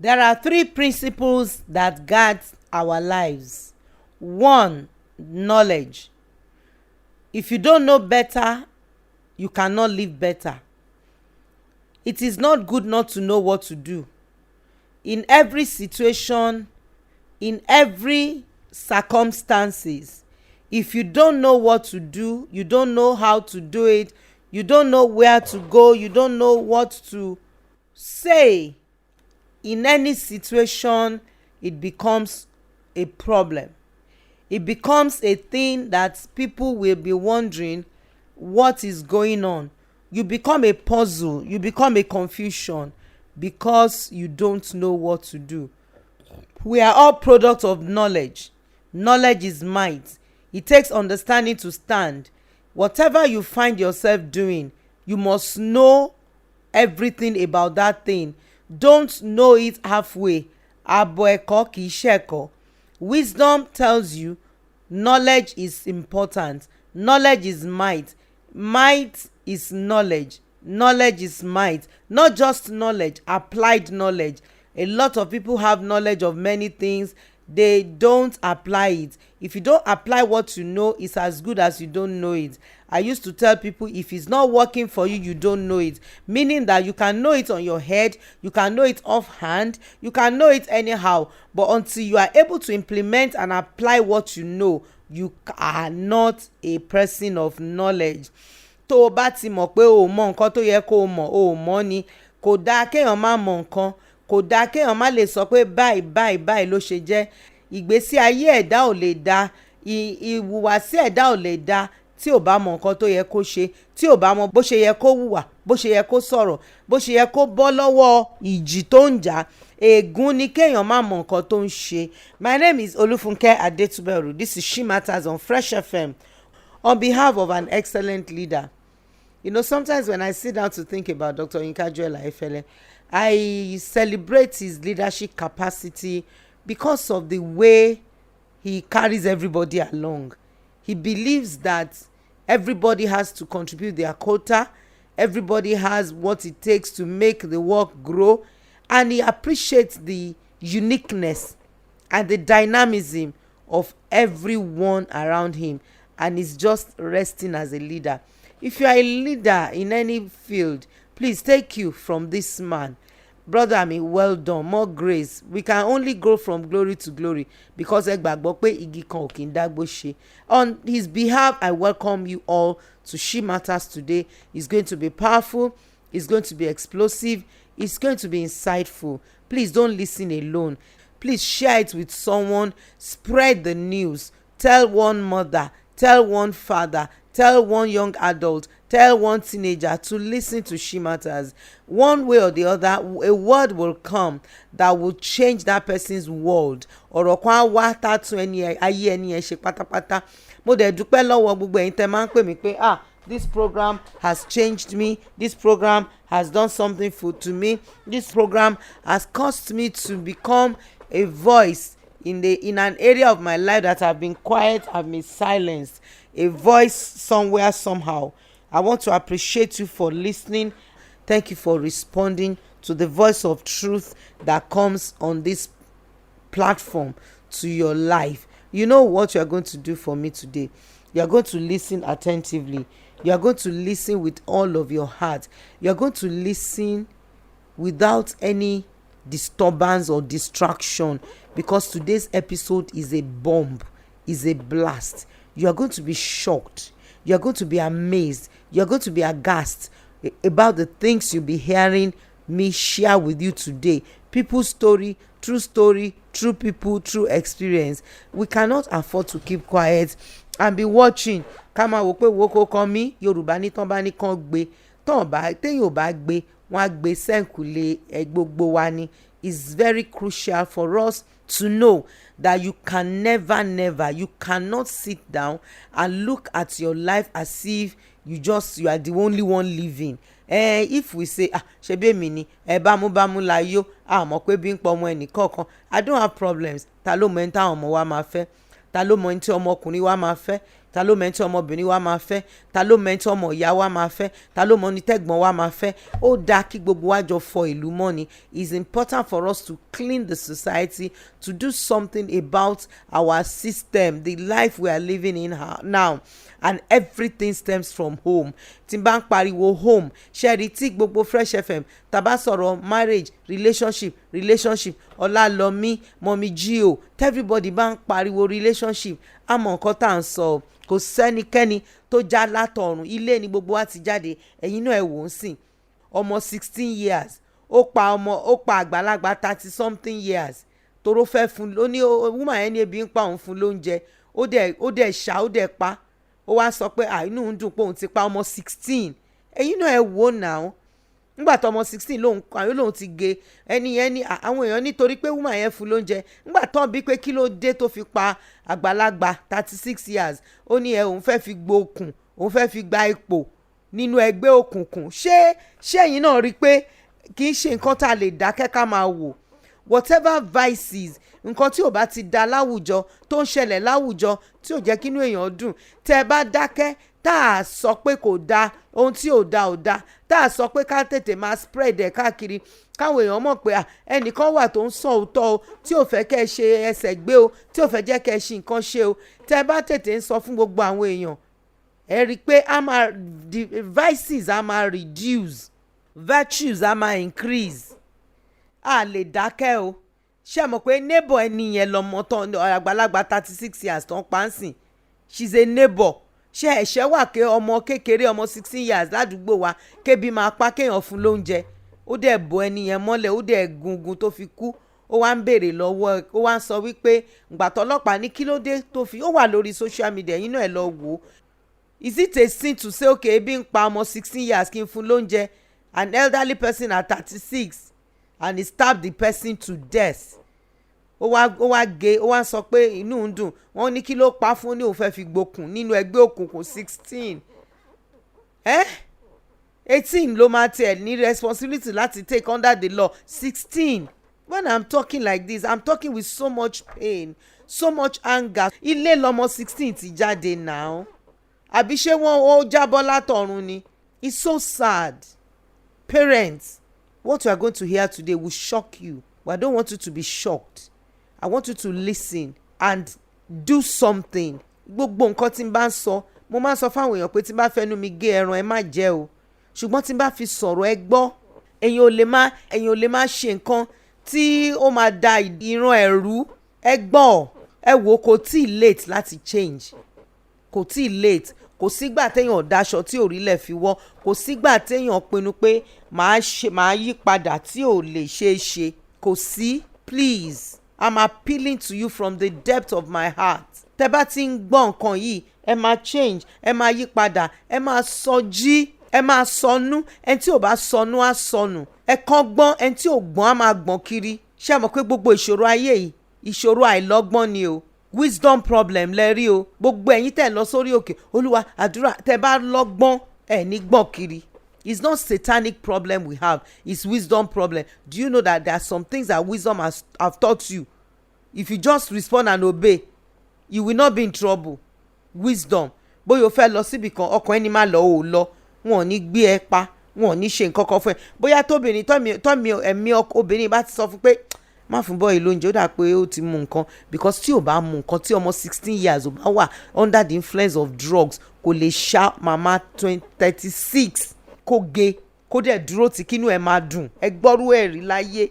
There are three principles that guide our lives. One, knowledge. If you don't know better, you cannot live better. It is not good not to know what to do. In every situation, in every circumstances, if you don't know what to do, you don't know how to do it, you don't know where to go, you don't know what to say, in any situation, it becomes a problem. It becomes a thing that people will be wondering what is going on. You become a puzzle, you become a confusion because you don't know what to do. We are all products of knowledge. Knowledge is might. It takes understanding to stand. Whatever you find yourself doing, you must know everything about that thing. Don't know it halfway. Abo ẹ̀kọ́ kìí ṣẹ̀kọ́. Wisdom tells you knowledge is important. Knowledge is might. Might is knowledge. Knowledge is might. Not just knowledge, applied knowledge. A lot of people have knowledge of many things. They don't apply it. If you don't apply what you know, it's as good as you don't know it. I used to tell people, if it's not working for you, you don't know it. Meaning that you can know it on your head, you can know it offhand, you can know it anyhow. But until you are able to implement and apply what you know, you are not a person of knowledge. Tó o bá ti mọ̀ pé o mọ nǹkan tó yẹ kó o mọ̀, o mọ̀ ni. Kò dáa kéèyàn má mọ nǹkan. Kò dáa kéèyàn má lè sọ pé báyìí ló ṣe jẹ́. Ìgbésí ayé ẹ̀dá ò lè dá, ìhùwàsí ẹ̀dá ò lè dá tí ò bá mọ nǹkan tó yẹ kó ṣe, tí ò bá mọ bó ṣe yẹ kó hùwà, bó ṣe yẹ kó sọ̀rọ̀, bó ṣe yẹ kó bọ́ lọ́wọ́ ìjì tó ń jà. Ègún ni kéèyàn má mọ nǹkan tó ń ṣe. My name is funkeadetuberu. This is Shematters on Fresh FM. On behalf of an excellent leader. You know, sometimes when I sit down to think about Dr. Yinka Efele, I celebrate his leadership capacity because of the way he carries everybody along. He believes that everybody has to contribute their quota. Everybody has what it takes to make the work grow. And he appreciates the uniqueness and the dynamism of everyone around him. And is just resting as a leader. If you are a leader in any field, please take cue from this man. Brother mi, well done, more grace. We can only grow from glory to glory because ẹ gbàgbọ́ pé igi kan ò kí ń dágbó ṣe. On his behalf, I welcome you all to Shematters today. It's going to be powerful, it's going to be explosive, it's going to be insightful. Please don't listen alone. Please share it with someone, spread the news, tell one mother, tell one father, tell one young adult, tell one teenager to listen to Shematters. One way or the other, a word will come that will change that person's world. Ọ̀rọ̀ kan á wá tàtún ayé ẹni ẹ̀ ṣe pátápátá. Mo dẹ̀ dúpẹ́ lọ́wọ́ gbogbo ẹ̀yin tẹ́ máa ń pè mí pé this program has changed me. This program has done something to me. This program has caused me to become a voice in an area of my life that have been quiet, have been silenced. A voice somewhere, somehow. I want to appreciate you for listening. Thank you for responding to the voice of truth that comes on this platform to your life. You know what you are going to do for me today? You are going to listen attentively. You are going to listen with all of your heart. You are going to listen without any disturbance or distraction, because today's episode is a bomb, is a blast. You are going to be shocked. You are going to be amazed. You are going to be aghast about the things you'll be hearing me share with you today. People's story, true people, true experience. We cannot afford to keep quiet and be watching. Ká máa wò pé wo kò kàn mí, Yorùbá ní tán bá ní kàn gbé. Téèyàn ò bá gbé, wọ́n á gbé sẹ́ǹkùlé gbogbo wa ni. It's very crucial for us to know that you can never, you cannot sit down and look at your life as if you are the only one living. If we say ṣebí èmi ni bámúbámú la yó mọ̀ pé bí ń pọ̀ ọmọ ẹnì kọ̀ọ̀kan, I don't have problems. Ta ló mọ ẹni táwọn ọmọ wa máa fẹ́? Ta ló mọ ẹni tí ọmọkùnrin wa máa fẹ́? ta ló mẹ́ni tí ọmọbìnrin wa máa fẹ́, ta ló mẹ́ni tí ọmọ ìyá wa máa fẹ́, ta ló mọ ní tẹ́gbọ́n wa máa fẹ́. Ó dáa kí gbogbo wa jọ fọ ìlú mọ́ ni. It's important for us to clean the society, to do something about our system, the life we are living in now, and everything stems from home. Tí n bá ń pariwo home, ṣẹ́ẹ̀rì tí gbogbo Fresh FM tá bá sọ̀rọ̀ marriage, relationship, Ọlálọ́mí, mọ̀mí Gio, everybody bá ń pariwo relationship, àmọ́ nǹkan tá à ń sọ kò sẹ́nikẹ́ni tó já látọ̀run. Ilé ni gbogbo wa ti jáde. Ẹ̀yin náà ẹ wò ó sìn, ọmọ 16 years ó pa àgbàlagbà 30 something years toró fẹ́ fún ló ní woman ẹni ebi ń pa òun fún lóúnjẹ, ó dẹ̀ ṣá ó dẹ̀ pa, ó wá sọ pé inú ń dùn pé òun ti pa ọmọ 16. Ẹ̀yin náà ẹ wò náà, nígbà tó ọmọ 16 lòun ti gé ẹni yẹn ní àwọn èèyàn nítorí pé woman yẹn fún lóúnjẹ. Nígbà tó ń bí pé kí ló dé tó fi pa àgbàlagbà 36 years, ó ní òun fẹ́ fi gbókùn, òun fẹ́ fi gba ipò nínú ẹgbẹ́ òkùnkùn. ṣé ẹ̀yin náà rí i pé kì í ṣe nǹkan tá a lè dákẹ́ ká máa wò? Whatever vices, nǹkan tí ò bá ti da láwùjọ tó ń ṣẹlẹ̀ láwùjọ tí ò jẹ́ kínú èèyàn dùn, tẹ́ ẹ bá dákẹ́ tá a sọ pé kò da, ohun tí ò da, tá a sọ pé ká tètè máa spread ẹ̀ káàkiri káwọn èèyàn mọ̀ pé ẹnìkan wà tó ń sọ òótọ́ o, tí ò fẹ́ kẹ́ ẹ ṣe ẹsẹ̀ gbé o, tí ò fẹ́ jẹ́ kẹ́ ẹ ṣe nǹkan ṣe o. Tẹ́ ẹ bá tètè ń sọ fún gbogbo àwọn èèyàn, ẹ rí i pé the vices á máa reduce, virtues á máa increase. A lè dákẹ́ o. Ṣé mọ̀ pé neighbor ẹni yẹn lọ́mọ tán àgbàlagbà 36 years tán pa ń sìn, she's a neighbor. Ṣé ẹ̀ṣẹ̀ wà pé ọmọ kékeré ọmọ 16 years ládùúgbò wa kébi máa pa kéèyàn fún lóúnjẹ, ó dẹ̀ bo ẹni yẹn mọ́lẹ̀, ó dẹ̀ gungun tó fi kú, ó wá ń béèrè lọ́wọ́, ó wá ń sọ wípé ìgbà tọ́lọ́pàá ní kí ló dé tó fi, ó wà lórí social media, yín náà ẹ lọ wò ó. Is it a sin to say okay ebi ń pa ọmọ 16 years kí n fún lóúnjẹ, an elderly person at 36, and he stabbed the person to death? ó wá sọ pé inú ń dùn, wọ́n ní kí ló pa fún, ní òun fẹ́ fi gbókùn nínú ẹgbẹ́ òkùnkùn 16. 18 ló máa tiẹ̀ ní responsibility láti take under the law. 16. When I'm talking like this, I'm talking with so much pain, so much anger. Ilé lọmọ 16 ti jáde now, àbí ṣé wọ́n ó jábọ́ látọ̀run ni? It's so sad. Parents, what you are going to hear today will shock you, but I don't want you to be shocked. I want you to listen and do something. Gbogbo nǹkan tí n bá ń sọ, mo máa ń sọ fáwọn èèyàn pé tí n bá fẹnu mi gé ẹran ẹ má jẹ o, ṣùgbọ́n tí n bá fi sọ̀rọ̀ ẹ gbọ́. Ẹ̀yin ò lè má ṣe nǹkan tí ó máa da ìran ẹ̀rú. Ẹ gbọ́, ẹ wò, kò tí ì late láti change, kò tí ì late. Kò sígbà téèyàn daṣọ tí òrílẹ̀ fi wọ́, kò sígbà téèyàn pinnu pé màá yí padà tí ò lè ṣeé ṣe. Kò sí. Please, I'm appealing to you from the depth of my heart. Tẹ́ bá ti ń gbọ́ nǹkan yìí, ẹ máa change, ẹ máa yí padà, ẹ máa sọjí, ẹ máa sọnù. Ẹni tí ò bá sọnù á sọnù. Ẹ kàn gbọ́n, ẹni tí ò gbọ́n á máa gbọ́n kiri. Ṣé ẹ mọ̀ pé gbogbo ìṣòro ayé yìí, ìṣòro àìlọ́gbọ́n ni o? Wisdom problem lẹ rí o. Gbogbo ẹ̀yin tẹ́ lọ sórí òkè, Olúwa àdúrà, tẹ́ bá lọ́gbọ́n ẹ̀ ní gbọ́n kiri. It's not satanic problem we have, it's wisdom problem. Do you know that there are some things that wisdom have taught you? If you just respond and obey, you will not be in trouble. Wisdom. Bóyá o fẹ́ lọ síbi kan, ọkàn ẹni má lọ ò lọ, wọn ò ní gbé ẹ pa, wọn ò ní ṣe nǹkan kan fún ẹ. Bóyá tóbìnrin ẹ̀mí obìnrin bá ti sọ fún pé má fún bọ́ọ̀ ìlú oúnjẹ, ó dà pé ó ti mú nǹkan, because tí ò bá mú nǹkan, tí ọmọ 16 years ò bá wà under the influence of drugs, kò lè ṣá màmá 36 kó ge kó dẹ̀ dúró tí kínú ẹ̀ máa dùn. Ẹ gbọ́rú ẹ̀rí láyé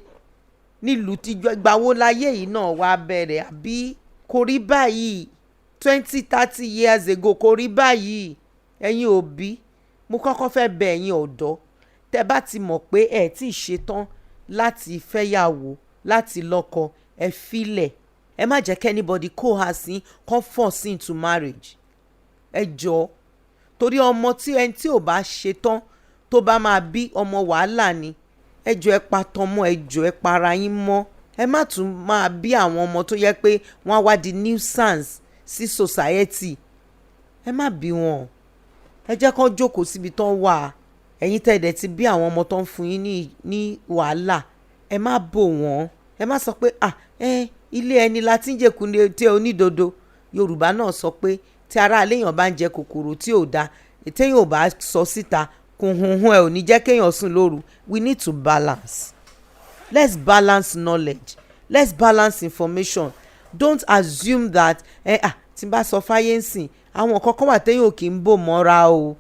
nílùú tíjọ́ ìgbàwó láyé yìí náà wá bẹ̀rẹ̀, àbí kò rí báyìí 20-30 years ago, kò rí báyìí. Ẹ̀yin òbí, mo kọ́kọ́ fẹ́ bẹ̀ ẹ̀yin ọ̀dọ́, tẹ́ bá ti mọ̀ pé ẹ̀ tí ì ṣetán láti fẹ́yàwó, láti lọ́kọ, ẹ filẹ̀. Ẹ má jẹ́ kí anybody coerce yín, come force into marriage. Ẹ jọ̀ọ́, torí ọmọ tí ẹni tí ò bá ṣetán tó bá máa bí ọmọ wàhálà ni. Ẹ jọ̀ọ́, ẹ pa tọmọ, ẹ jọ̀ọ́, ẹ para yín mọ́. Ẹ má tún máa bí àwọn ọmọ tó yẹ pé wọ́n á wá di nuisance sí society. Ẹ má bí wọn. Ẹ jẹ́ kó jókòó síbi tó ń wà. Ẹ̀yin tẹ́ dẹ̀ ti bí àwọn ọmọ tó ń fún yín ní wàhálà. Ẹ má bò wọ́n. Ẹ má sọ pé ilé ẹni la ti ń jẹ̀kú tí onídodo. Yorùbá náà sọ pé tí ara àléèyàn bá ń jẹ kòkòrò tí ò da téèyàn ò bá sọ síta kùnhùnhùn ẹ ò ní jẹ́ kéèyàn sùn lóru. We need to balance. Let's balance knowledge. Let's balance information. Don't assume that tí n bá sọ fáyé ń sìn àwọn kankan wà téèyàn ò kì í bò mọ́ra o,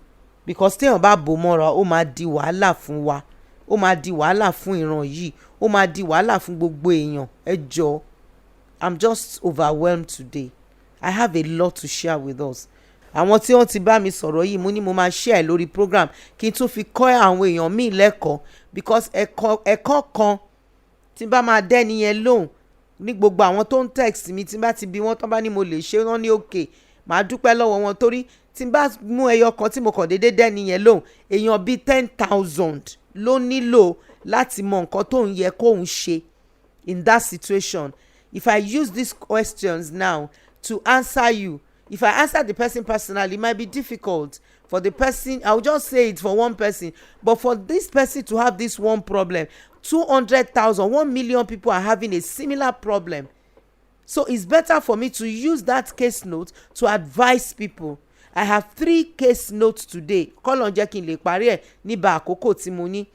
because téèyàn bá bò mọ́ra ó máa di wàhálà fún wa, ó máa di wàhálà fún ìran yìí, ó máa di wàhálà fún gbogbo èèyàn. Ẹ jọ̀ọ́, I'm just overwhelmed today. I have a lot to share with us. Àwọn tí wọ́n ti bá mi sọ̀rọ̀ yìí mo ní mo máa share lórí program kí n tún fi kọ́ àwọn èèyàn míì lẹ́kọ̀ọ́, because ẹ̀kọ́ kan tí n bá máa dẹ́ni yẹn lóhùn ní gbogbo àwọn tó ń text mi tí n bá ti bi wọ́n tán bá ní mo lè ṣe wọ́n ní òkè màá dúpẹ́ lọ́wọ́ wọn, torí tí n bá mú ẹyọ kan tí mo kàn déédéé dẹ́ni yẹn lóhùn èèyàn bíi 10,000 ló nílò láti mọ nǹkan tó ń yẹ kó ń ṣe in that situation. If I use these questions now to answer you, if I answer the person personally, it might be difficult for the person. I'll just say it for one person, but for this person to have this one problem, 200,000, 1 million people are having a similar problem. So it's better for me to use that case note to advise people. I have 3 case notes today. Kọ́lọ̀ jẹ́ kí n lè parí ẹ̀ níbà àkókò tí mo ní.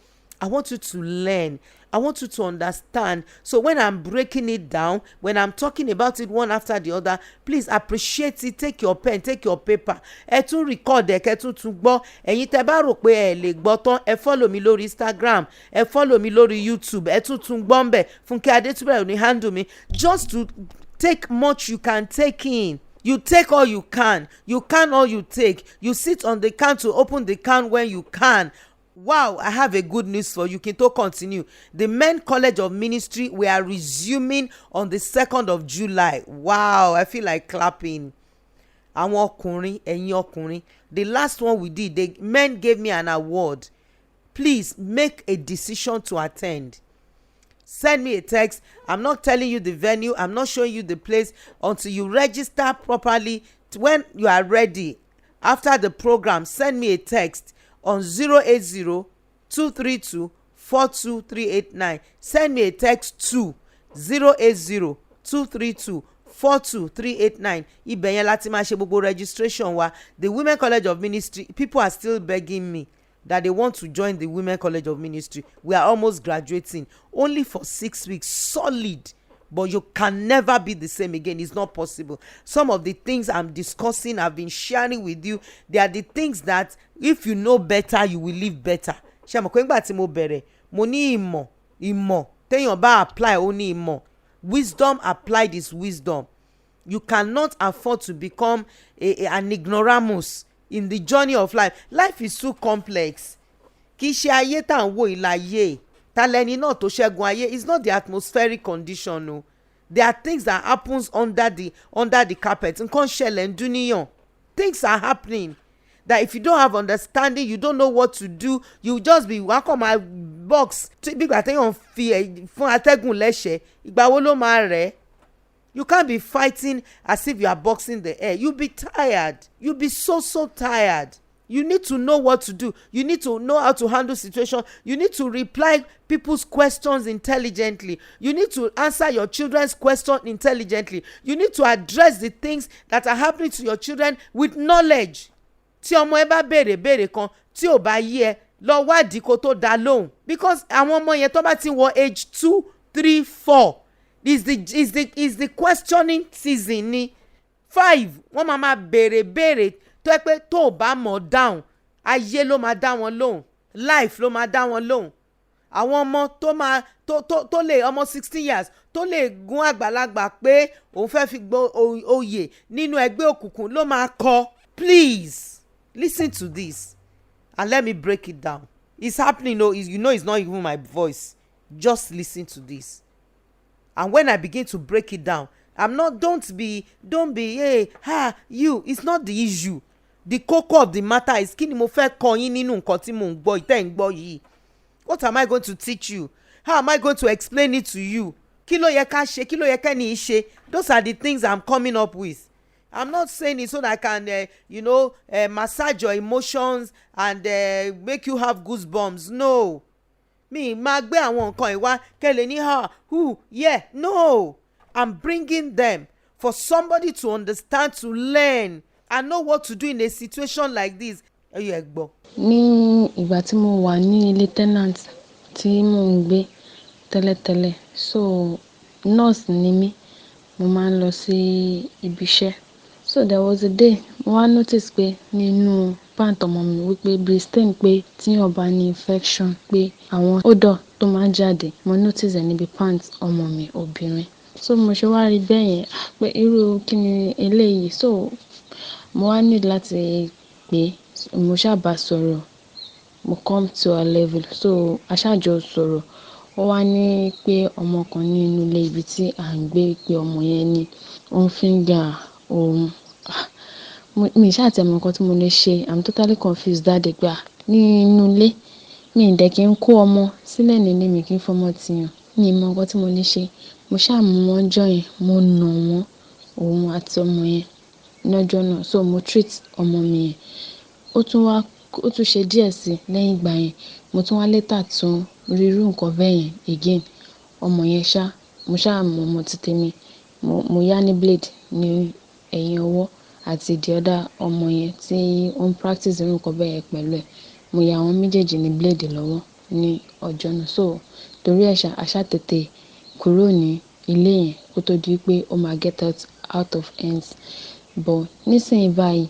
I want you to learn. I want you to understand. So when I'm breaking it down, when I'm talking about it one after the other, please appreciate it. Take your pen, take your paper. Ẹ tún record ẹ kẹ́ tún gbọ́. Ẹ̀yin tẹ́ bá rò pé ẹ lè gbọ́ tán, ẹ follow mi lórí Instagram, ẹ follow mi lórí YouTube, ẹ tún gbọ́ ńbẹ̀. funkeadetuberu ní handle mi. Just to take much you can take in. You take all you can. You can all you take. You sit on the can to open the can when you can. Wow, I have a good news for you. Kinto continue. The Men College of Ministry, we are resuming on the 2nd of July. Wow, I feel like clapping. Àwọn ọkùnrin, ẹ̀yin ọkùnrin. The last one we did, the men gave me an award. Please make a decision to attend. Send me a text. I'm not telling you the venue. I'm not showing you the place until you register properly. When you are ready, after the program, send me a text on 080-232-42389. Send me a text to 080-232-42389. Ibẹ̀ yẹn láti máa ṣe gbogbo registration wa. The Women College of Ministry, people are still begging me that they want to join the Women College of Ministry. We are almost graduating, only for 6 weeks, solid. But you can never be the same again. It's not possible. Some of the things I'm discussing, I've been sharing with you, they are the things that if you know better, you will live better. Ṣé mo kọ́ nígbà tí mo bẹ̀rẹ̀, mo ní ìmọ̀ téèyàn bá apply ó ní ìmọ̀. Wisdom applied is wisdom. You cannot afford to become an ignoramus in the journey of life. Life is too complex. Kì í ṣe ayé tá à ń wò ìlàyé. Talẹ́ni náà tó ṣẹ́gun ayé is not the atmospheric condition, no. There are things that happens under the carpet. Nǹkan ṣẹlẹ̀ ń dúníyàn. Things are happening that if you don't have understanding, you don't know what to do, you just be wá kàn máa box bí ìgbà téèyàn fi fún atẹ́gùn lẹ́sẹ̀. Ìgbà wo ló máa rẹ̀? You can't be fighting as if you are boxing the air. You'll be tired. You'll be so tired. You need to know what to do. You need to know how to handle situation. You need to reply people's questions intelligently. You need to answer your children's question intelligently. You need to address the things that are happening to your children with knowledge. Tí ọmọ ẹ bá béèrè kan tí ò bá yé ẹ lọ wádìí kó tó dá lóhùn. Because àwọn ọmọ yẹn tó bá ti wọ age 2, 3, 4 is the questioning season ni. 5 wọ́n máa béèrè tó ẹ pé tó o bá mọ̀ dáhùn ayé ló máa dá wọn lóhùn, life ló máa dá wọn lóhùn. Àwọn ọmọ tó lè ọmọ 16 years tó lè gún àgbàlagbà pé òun fẹ́ fi gbọ́ oyè nínú ẹgbẹ́ òkùnkùn ló máa kọ. Please listen to this and let me break it down. It's happening. You know it's not even my voice. Just listen to this. And when I begin to break it down, don't be hey, you. It's not the issue. The core of the matter is kí ni mo fẹ́ kọ́ yín nínú nǹkan tí mò ń gbọ́ ìtẹ́ ń gbọ́ yìí. What am I going to teach you? How am I going to explain it to you? Kí ló yẹ ká ṣe? Kí ló yẹ kẹ́ni ṣe? Those are the things I'm coming up with. I'm not saying it so that I can, massage your emotions and make you have goosebumps. No. Mi máa gbé àwọn nǹkan ìwá kẹ́lẹ̀ ní no. I'm bringing them for somebody to understand, to learn, I know what to do in a situation like this. Ẹyọ ẹ gbọ́. Ní ìgbà tí mo wà ní ilé tenant tí mò ń gbé tẹ́lẹ̀tẹ́lẹ̀, so nurse ni mí, mo máa ń lọ sí ibi iṣẹ́. So there was a day mo wá notice pé nínú pant ọmọ mi wípé bíi stain pé tíyàn bá ní infection pé àwọn odor tó máa ń jáde, mo notice ẹ̀ níbi pant ọmọ mi obìnrin. So mo ṣe wá rí bẹ́ẹ̀ yẹn pé irú kí ni eléyìí. So mo wá need láti pé mo ṣáà bá sọ̀rọ̀, mo come to her level. So a ṣáà jọ sọ̀rọ̀. Ó wá ní pé ọmọ kan ní inú ilé ibi tí à ń gbé pé ọmọ yẹn ni ó ń finger òun. Mi ṣáà tí ẹ mọ nǹkan tí mo lè ṣe. I'm totally confused that day pé ní inú ilé mi ì dẹ̀ kí n kó ọmọ sílẹ̀ nílé, mi kì í fọmọ tìyàn. Mi ì mọ nǹkan tí mo lè ṣe. Mo ṣáà mú wọn jọ́ yẹn, mo nà wọ́n, òun àti ọmọ yẹn lọ́jọ́ náà. So mo treat ọmọ mi yẹn. Ó tún ṣe díẹ̀ sí lẹ́yìn ìgbà yẹn. Mo tún wá later tún rí irú nǹkan bẹ́ẹ̀ yẹn again. Ọmọ yẹn mo ṣáà mú ọmọ títè mi. Mo yá ní blade ní ẹ̀yìn ọwọ́ àti the other ọmọ yẹn tí ó ń practice irú nǹkan bẹ́ẹ̀ yẹn pẹ̀lú ẹ̀. Mo ya àwọn méjèèjì ní blade lọ́wọ́ ní ọjọ́ náà. So torí ẹ̀ a ṣáà tètè kúrò ní ilé yẹn kó tó di pé ó máa get out of hands. But nísìnyí báyìí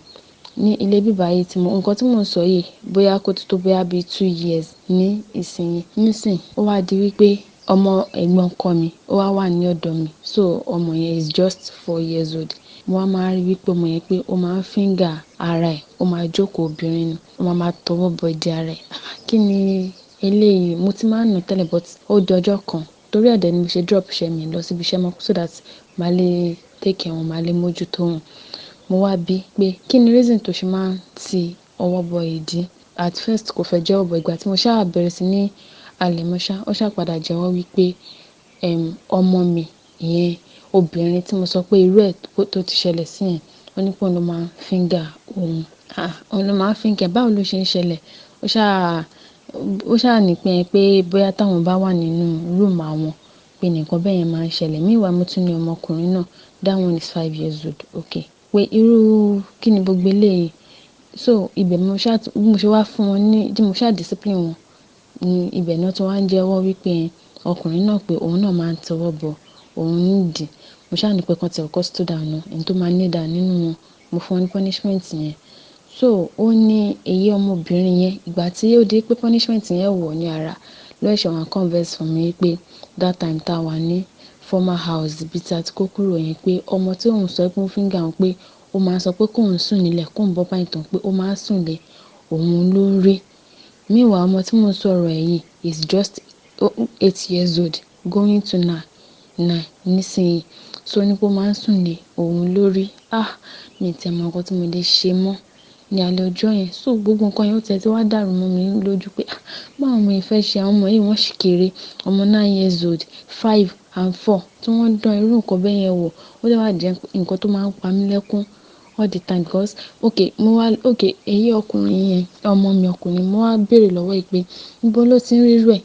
ní ilé bíbáyìí nǹkan tí mò ń sọ yìí bóyá kó tó bóyá bíi 2 years ní ìsinyìí. Nísìnyí ó wá di wípé ọmọ ẹ̀gbọ́n ọkọ mi ó wà ní ọ̀dọ̀ mi. So ọmọ yẹn is just 4 years old. Mo wá máa rí wípé ọmọ yẹn pé ó máa ń finger ara ẹ̀, ó máa jókòó obìnrin ni, ó máa tọwọ́ bọ ìdí ara ẹ̀. Kí ni eléyìí? Mo ti máa ń nà tẹ́lẹ̀ but ó di ọjọ́ kan torí ẹ̀dẹ̀ ni mo ṣe drop iṣẹ́ mi lọ síbi iṣẹ́ mọ́ so that màá lè take care wọn, màá lè mójútó wọn. Mo wá bí pé kí ni reason tó ṣe máa ń ti ọwọ́ bọ ìdí. At first kò fẹ́ jẹ́wọ́, but ìgbà tí mo ṣáà bẹ̀rẹ̀ sí ní halẹ̀ mọ́ ó ṣáà padà jẹ́wọ́ wípé ọmọ mi ìyẹn obìnrin tí mo sọ pé irú ẹ̀ tó ti ṣẹlẹ̀ sí yẹn, ó ní pé òun ló máa ń finger òun. Òun ló máa ń finger. Báwo ló ṣe ń ṣẹlẹ̀? Ó ṣáà ní pé bóyá táwọn bá wà nínú room àwọn pé nǹkan bẹ́ẹ̀ yẹn máa ń ṣẹlẹ̀. Meanwhile mo tún ní ọmọkùnrin náà, that one is 5 years old. Okay. Pé irú kí ni gbogbo eléyìí? So ibẹ̀ mo ṣe wá fún wọn tí mo ṣáà discipline wọn ní ibẹ̀ náà tí wọ́n á jẹ́wọ́ wípé ọkùnrin náà pé òun náà máa ń tọwọ́ bọ òun nídìí. Mo ṣáà ní pé kan tí ọkọ stood down náà, ẹni tó máa ní dà nínú wọn, mo fún wọn ní punishment yẹn. So ó ní èyí ọmọbìnrin yẹn ìgbà tí ó di pé punishment yẹn wọ̀ ní ara ló ṣe wọ́n converse fún mi pé that time tá a wà ní former house ibi tí a ti kó kúrò yẹn pé ọmọ tí òun sọ pé ó finger òun pé ó máa sọ pé kóun sùn nílẹ̀, kóun bọ́ python pé ó máa sùn lé òun ló rí. Meanwhile ọmọ tí mo sọ̀rọ̀ ẹ̀ yìí is just 8 years old going to 9 nísìnyí. So ní pé ó máa ń sùn lé òun ló rí. Mi tẹ̀ mọ nǹkan tí mo lè ṣe mọ́ ní alẹ́ ọjọ́ yẹn. So gbogbo nǹkan yẹn ó tẹ̀ tí wá dàrú mọ́ mi lójú pé báwo mo fẹ́ ṣe. Àwọn ọmọ yìí wọ́n ṣì kéré, ọmọ 9 years old, 5 and 4 tí wọ́n dán irú nǹkan bẹ́ẹ̀ yẹn wò. Ó dẹ̀ wá jẹ́ nǹkan tó máa ń pa mí lẹ́kún all the time because èyí ọkùnrin yẹn ọmọ mi ọkùnrin mo wá béèrè lọ́wọ́ ẹ̀ pé níbo ló ti ń rí irú ẹ̀.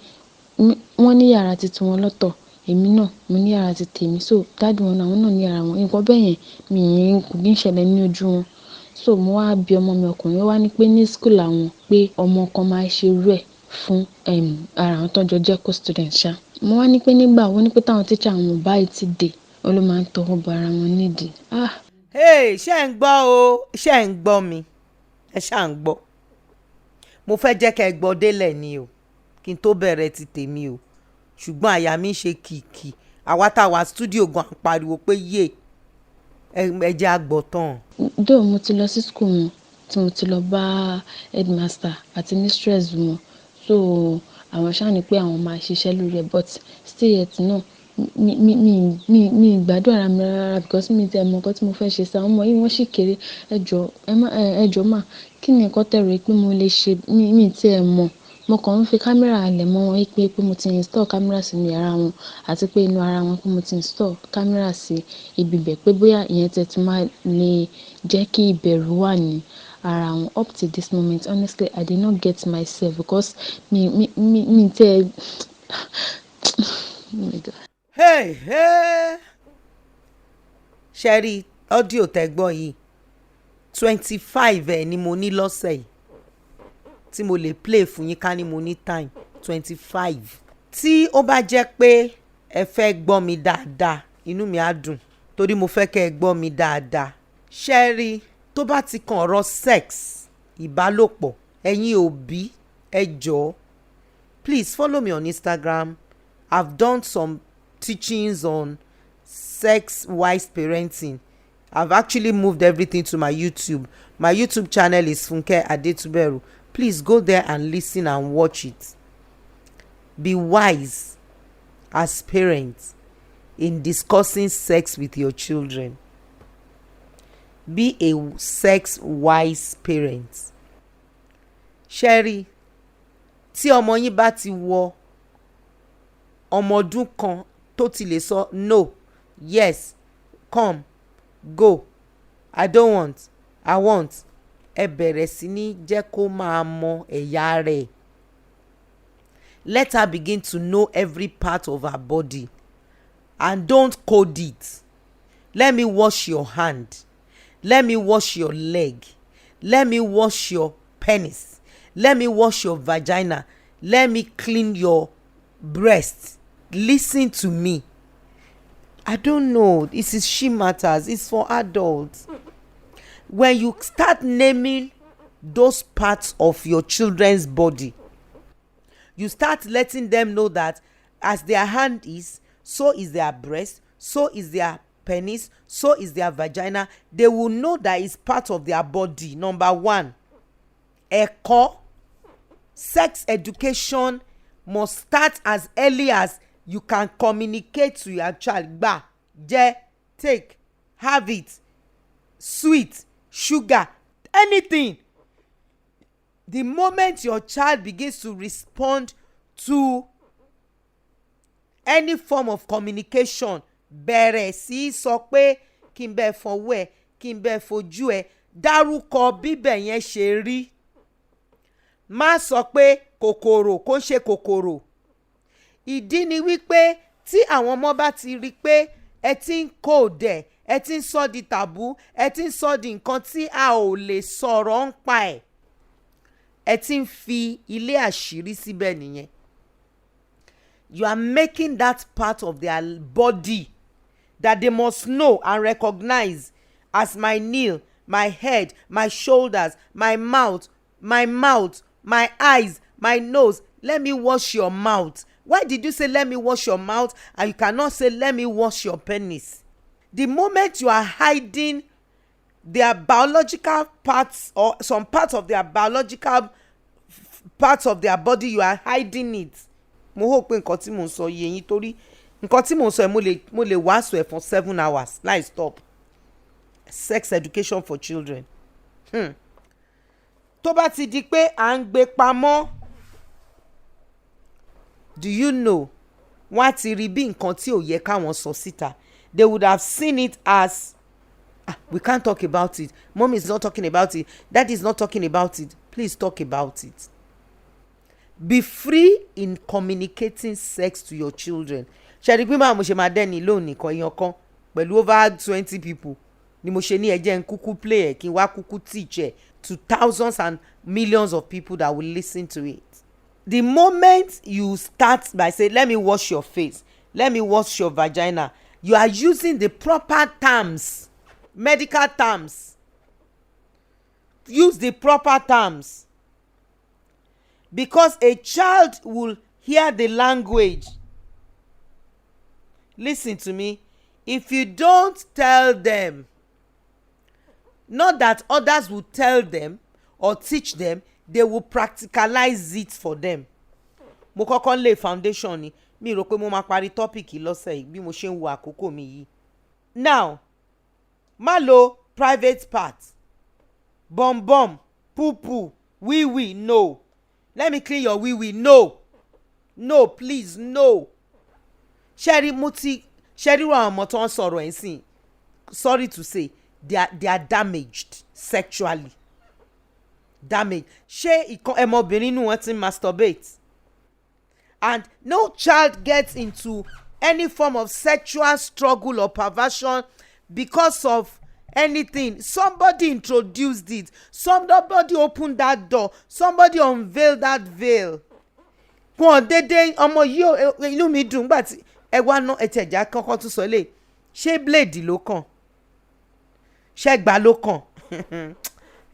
Wọ́n ní yàrá titi wọn lọ́tọ̀, èmi náà mo ní yàrá ti tèmi. So daddy wọn àwọn náà ní yàrá wọn. Nǹkan bẹ́ẹ̀ yẹn kò ní ṣẹlẹ̀ ní ojú wọn. So mo wá bi ọmọ mi ọkùnrin, ó wá ní pé ní school àwọn pé ọmọ kan máa ṣe irú ẹ̀ fún ara àwọn tó jọ jẹ́ co-student ṣá. Mo wá ní pé nígbà wo ní pé táwọn teacher àwọn báyìí ti dé, ó ló máa ń tọwọ́ bọ ara wọn nídìí. Ṣé ń gbọ́ o? Ṣé ń gbọ́ mi? Ẹ ṣáà ń gbọ́. Mo fẹ́ jẹ́ kẹ́ ẹ gbọ́ délẹ̀ ni o kí n tó bẹ̀rẹ̀ ti tèmi o, ṣùgbọ́n àyà mi ṣe kìkì. Àwa tá a wà studio gan à ń pariwo pé yé ẹ jẹ́ àgbọ̀ tán. Though mo ti lọ sí school wọn tí mo ti lọ bá headmaster àti mistress wọn, so àwọn ṣáà ní pé àwọn máa ṣiṣẹ́ lórí ẹ̀ but still yet náà mi gbádùn ara mi rárá because mi tẹ̀ mọ nǹkan tí mo fẹ́ ṣe sí àwọn ọmọ yìí. Wọ́n sì kéré. Ẹ jọ̀ọ́ mà, kí ni nǹkan tẹ́ rò pé mo lè ṣe? Mi tí ẹ mọ̀. Mo kàn ń fi kámẹ́rà halẹ̀ mọ́ wọn pé mo ti install kámẹ́rà sínú yàrá wọn àti pé inú ara wọn pé mo ti install kámẹ́rà sí ibi bẹ̀ pé bóyá ìyẹn tẹ̀ tún máa lè jẹ́ kí ìbẹ̀rù wà ní ara wọn. Up to this moment honestly I did not get myself because mi tẹ́ oh my God. Ṣe rí ọ́díò tẹ́ gbọ́ yìí 25 ni mo ní lọ́sẹ̀ yìí tí mo lè play fún yín ká ní mo ní time 25. tí ó bá jẹ́ pé ẹ fẹ́ gbọ́ mi dáadáa inú mi á dùn torí mo fẹ́ kẹ́ ẹ gbọ́ mi dáadáa. ṣé rí tó bá ti kan ọ̀rọ̀ sex ìbálòpọ̀ ẹ̀yin òbí ẹ jọ̀ọ́ please follow me on Instagram. I've done some teachings on sex wise parenting. I've actually moved everything to my YouTube. My YouTube channel is funkeadetuberu. Please go there and listen and watch it. Be wise as parents in discussing sex with your children. Be a sex wise parent. Sherry, tí ọmọ yín bá ti wọ ọmọ ọdún kan tó ti lè sọ no, yes, come, go, I don't want, I want, ẹ bẹ̀rẹ̀ sí ní jẹ́ kó máa mọ ẹ̀yà rẹ̀. Let her begin to know every part of her body and don't code it. Let me wash your hand. Let me wash your leg. Let me wash your penis. Let me wash your vagina. Let me clean your breast. Listen to me. I don't know. This is Shematters. It's for adults. When you start naming those parts of your children's body, you start letting them know that as their hand is, so is their breast, so is their penis, so is their vagina. They will know that it's part of their body. Number one, ẹ̀kọ́. Sex education must start as early as you can communicate to your child. Gba, jẹ, take, have it, sweet, sugar, anything. The moment your child begins to respond to any form of communication, bẹ̀rẹ̀ sí sọ pé kí n bẹ́ẹ̀ fọwọ́ ẹ̀, kí n bẹ́ẹ̀ fojú ẹ̀, dárúkọ bíbẹ̀ yẹn ṣe rí. Má sọ pé kòkòrò kò ṣe kòkòrò. Ìdí ni wípé tí àwọn ọmọ bá ti rí pé ẹ ti ń code ẹ̀, ẹ ti ń sọ di tàbú, ẹ ti ń sọ di nǹkan tí a ò lè sọ̀rọ̀ ń pa ẹ̀, ẹ ti ń fi ilé àṣírí síbẹ̀ nìyẹn. You are making that part of their body that they must know and recognize as my nail, my head, my shoulders, my mouth, my eyes, my nose. Let me wash your mouth. Why did you say let me wash your mouth and you cannot say let me wash your penis? The moment you are hiding their biological parts or some parts of their biological parts of their body, you are hiding it. Mo hope pé nǹkan tí mo ń sọ yé yín torí nǹkan tí mo ń sọ mo lè wàásù ẹ̀ for 7 hours láì stop. Sex education for children. Tó bá ti di pé à ń gbé pamọ́, do you know wọ́n á ti rí bí nǹkan tí ò yẹ káwọn sọ síta. They would have seen it as we can't talk about it. Mom is not talking about it. Dad is not talking about it. Please talk about it. Be free in communicating sex to your children. Ṣẹ̀rí pé máa mo ṣe máa dẹ́ni lónìí kan èèyàn kan pẹ̀lú over 20 people ni mo ṣe ní ẹjẹ́ ń kúkú play ẹ̀ kí n wá kúkú teach ẹ̀ to thousands and millions of people that will listen to it. The moment you start by saying let me wash your face, let me wash your vagina, you are using the proper terms, medical terms. Use the proper terms. Because a child will hear the language. Listen to me. If you don't tell them, not that others will tell them or teach them, they will practicalize it for them. Mo kọ́kọ́ lay foundation ni mi rò pé mo máa parí topic yìí lọ́sẹ̀ yìí bí mo ṣe ń wo àkókò mi yìí. Now, má lo private part, bum, poo, wee, no. Let me clean your wee, no, please, no. Sherry wa ọmọ tó ń sọ̀rọ̀ ẹ̀ sìn, sorry to say, they are damaged sexually. Damaged. Ṣé ọmọbìnrin inú wọn ti masturbate? And no child gets into any form of sexual struggle or perversion because of anything, somebody introduced it, somebody opened that door, somebody unveiled that veil. Wọn dédé ọmọ yìí inú mi dùn gbà tí ẹ wá ná ẹ tẹ̀já kọ́kọ́ tún sọ lé ṣé blade ló kàn ṣé gbà ló kàn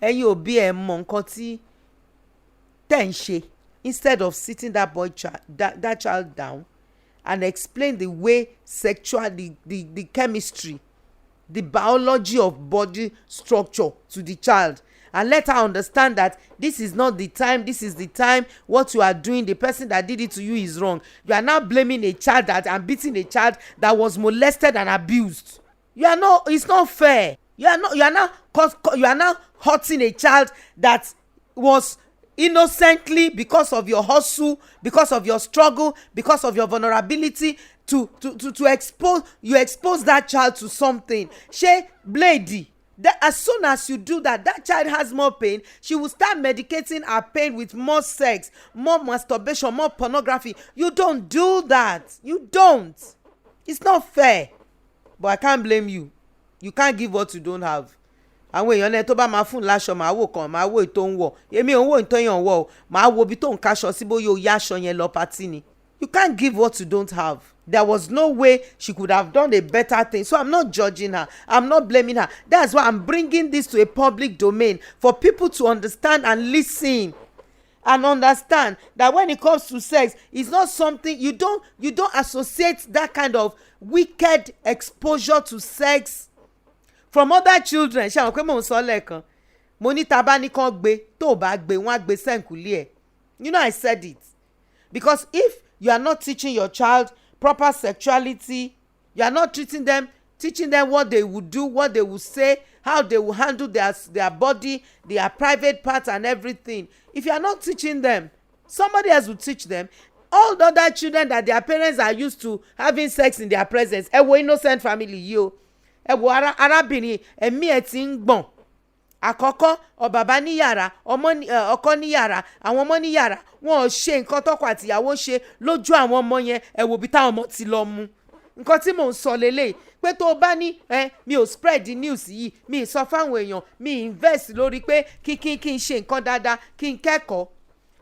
ẹ̀yin òbí ẹ̀ mọ nǹkan tí tẹ̀ ń ṣe instead of sitting that child down and explain the way the chemistry, the biology of body structure to the child, and let her understand that this is not the time, this is the time. What you are doing, the person that did it to you is wrong. You are now blaming a child and beating a child that was molested and abused. It's not fair. You are now hurting a child that was innocently, because of your hustle, because of your struggle, because of your vulnerability, to expose that child to something. She blady. As soon as you do that, that child has more pain. She will start medicating her pain with more sex, more masturbation, more pornography. You don't do that. You don't. It's not fair. But I can't blame you. You can't give what you don't have. Àwọn èèyàn náà tó bá máa fún láṣọ máa wò kan máa wò ètò ń wọ̀ èmi ò ń wò ìtọ́ yẹn wọ̀ o máa wo ibi tó ń kaṣọ sí bóyá o yá aṣọ yẹn lọ pátì ni. You can't give what you don't have. There was no way she could have done a better thing. So I'm not judging her. I'm not blaming her. That's why I'm bringing this to a public domain for people to understand and listen and understand that when it comes to sex, it's not something you don't associate that kind of wicked exposure to sex from other children. Ṣé àwọn pé mò ń sọ lẹ́ẹ̀kan mo ní tá bá ní kàn gbé tó bá gbé wọ́n á gbé sẹ́ǹkùlé ẹ̀. You know I said it because if you are not teaching your child proper sexuality, you are not teaching them what they would do, what they would say, how they will handle their body, their private parts and everything. If you are not teaching them, somebody else will teach them. All the other children that their parents are used to having sex in their presence, ẹ wo innocent family yìí o, ẹ wo arábìnrin ẹ̀mí ẹ̀ ti ń gbọ̀n. Àkọ́kọ́ bàbá ní yàrá ọkọ ní yàrá àwọn ọmọ ní yàrá wọn ò ṣe nǹkan tọkọ àtìyàwó ṣe lójú àwọn ọmọ yẹn ẹ wò bí táwọn ọmọ ti lọ mú. Nǹkan tí mò ń sọ lélẹ̀ pé tó o bá ní mi ò spread the news yìí mi ì sọ fáwọn èèyàn mi ì invest lórí pé kí n ṣe nǹkan dáadáa kí n kẹ́kọ̀ọ́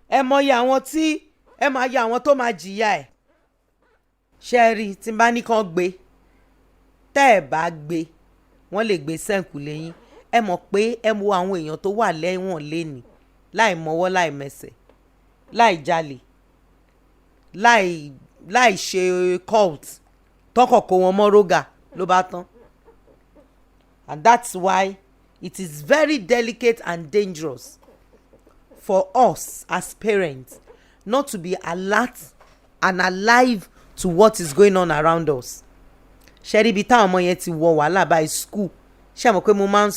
ẹ mọyì àwọn tó máa jìyà ẹ̀. Ṣé rí tí n bá ní kàn gbé tẹ́ ẹ̀ bá gbé wọ́n lè gbé sẹ́ǹkù lẹ́yìn. Ẹ mọ̀ pé ẹ wo àwọn èèyàn tó wà lẹ́wọ̀n lẹ́ni láì mọ́wọ́ láì mẹsẹ̀ láì jalè láì ṣe cult tọkọ̀ kó wọn mọ́ rógà ló bá tán. And that's why it is very delicate and dangerous for us as parents not to be alert and alive to what is going on around us. Ṣé rí ibi táwọn ọmọ yẹn ti wọ wàhálà báyìí school ṣé àmọ́ pé mo máa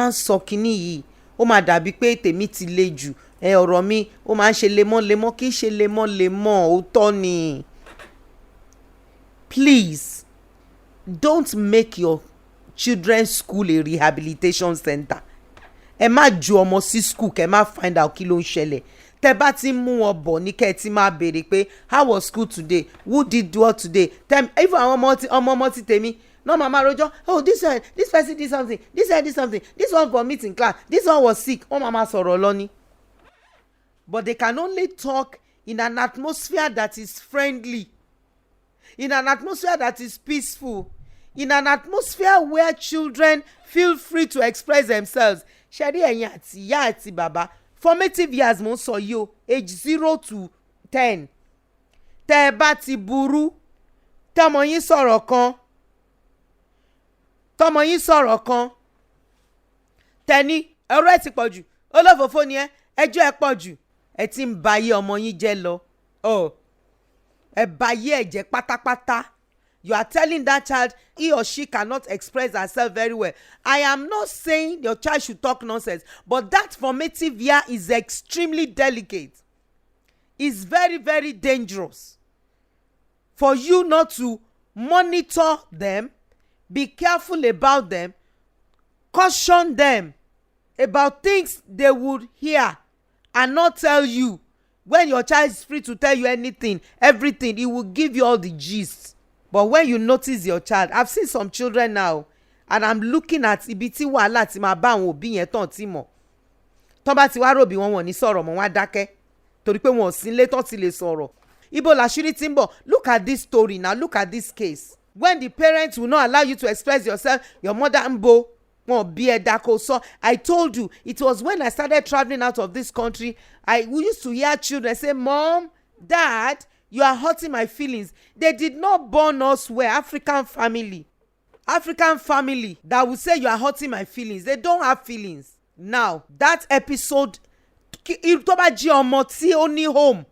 ń sọ kinní yìí ó máa dàbí pé tèmi ti le jù ọ̀rọ̀ mi ó máa ń ṣe lemọ́lemọ́ kì í ṣe lemọ́lemọ́ òótọ́ ni. Please don't make your children's school a rehabilitation center. Ẹ má ju ọmọ sí school kẹ́ má find out kí ló ń ṣẹlẹ̀. Tẹ́ bá ti mú wọn bọ̀ ní kẹ́ ẹ ti máa béèrè pé how was school today, who did what today. Even àwọn ọmọ ti tèmi no mama rojo this person did something, this one vomit in class, this one was sick. Mama sọ̀rọ̀ lọ ni. But they can only talk in an atmosphere that is friendly, in an atmosphere that is peaceful, in an atmosphere where children feel free to express themselves. Ṣé rí ẹ̀yin àti ìyá àti bàbá formative years mo ń sọ yìí o, age 0 to 10. Tẹ́ ẹ bá ti burú tọmọ yín sọ̀rọ̀ kan tẹ́ni ọ̀rọ̀ ẹ̀ ti pọ̀ jù olófòfó ni ẹjọ́ ẹ̀ pọ̀ jù ẹ ti ń ba ayé ọmọ yín jẹ́ lọ ẹ ba ayé ẹ̀ jẹ́ pátápátá. You are telling that child he or she cannot express herself very well. I am not saying your child should talk nonsense, but that formative year is extremely delicate. It's very, very dangerous for you not to monitor them, be careful about them, caution them about things they would hear and not tell you. When your child is free to tell you anything, everything, he will give you all the gist. But when you notice your child, I've seen some children now, and I'm looking at ibi tí wàhálà ti máa bá àwọn òbí yẹn tán tí mọ̀ tán bá ti wá ròbí wọn ní sọ̀rọ̀ mọ́ wọn á dákẹ́ torí pé wọn ò sí ilé tán ti lè sọ̀rọ̀. Ibo làṣírí tí ń bọ̀? Look at this story now, look at this case. When the parents will not allow you to express yourself, your mother ń bo wọn bí ẹ̀dá kò sọ. I told you it was when I started traveling out of this country we used to hear children say, Mom, Dad, you are hurting my feelings. They did not born us well. African family that will say you are hurting my feelings. They don't have feelings. Now that episode tó bá jí ọmọ tí ó ní home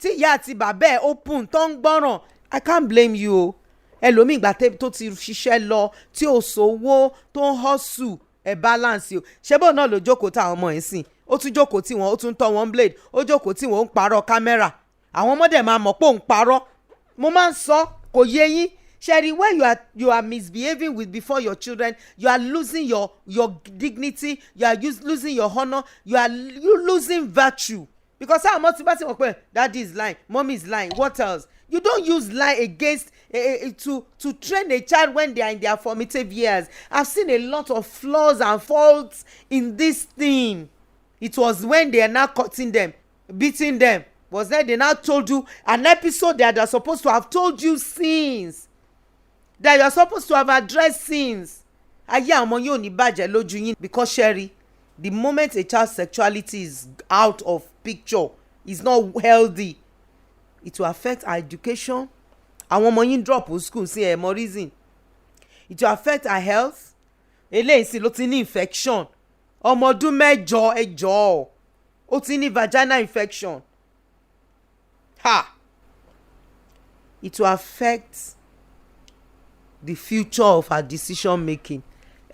tí ìyá àti bàbá ẹ̀ open tó ń gbọ́ràn, I can't blame you o. Ẹlòmíì ìgbà tó ti ṣiṣẹ́ lọ tí ò sówó tó ń hustle ẹ̀ balance o. ṣé bó náà ló jókòó táwọn ọmọ ẹ̀ sìn, ó tún jókòó tí wọ́n ó tún tọ́ wọn blade, ó jókòó tí wọ́n ń parọ́ kámẹ́rà. Àwọn ọmọdé máa mọ̀ pé òun parọ́. Mo máa ń sọ kò yé yín. Sherry, when you are misbehaving with before your children, you are losing your dignity, you are losing your honor, you losing virtue. Because how much daddy is lying, mommy is lying, what else? You don't use lie against to train a child when they are in their formative years. I've seen a lot of flaws and faults in this thing. It was when they are now cutting them, beating them. Was that they now told you an episode that they're supposed to have told you sins, that you're supposed to have addressed sins. Ayé àwọn yóò ní bàjẹ́ lójú yín. Because Sherry, the moment a child's sexuality is out of picture, is not healthy, it will affect our education. Àwọn ọmọ yín drop school sí ẹ̀ mọ reason. It will affect our health. Eléyìí sì ló ti ní infection. Ọmọ ọdún mẹ́jọ ẹjọ́ ó ti ní vaginal infection. It will affect the future of her decision making.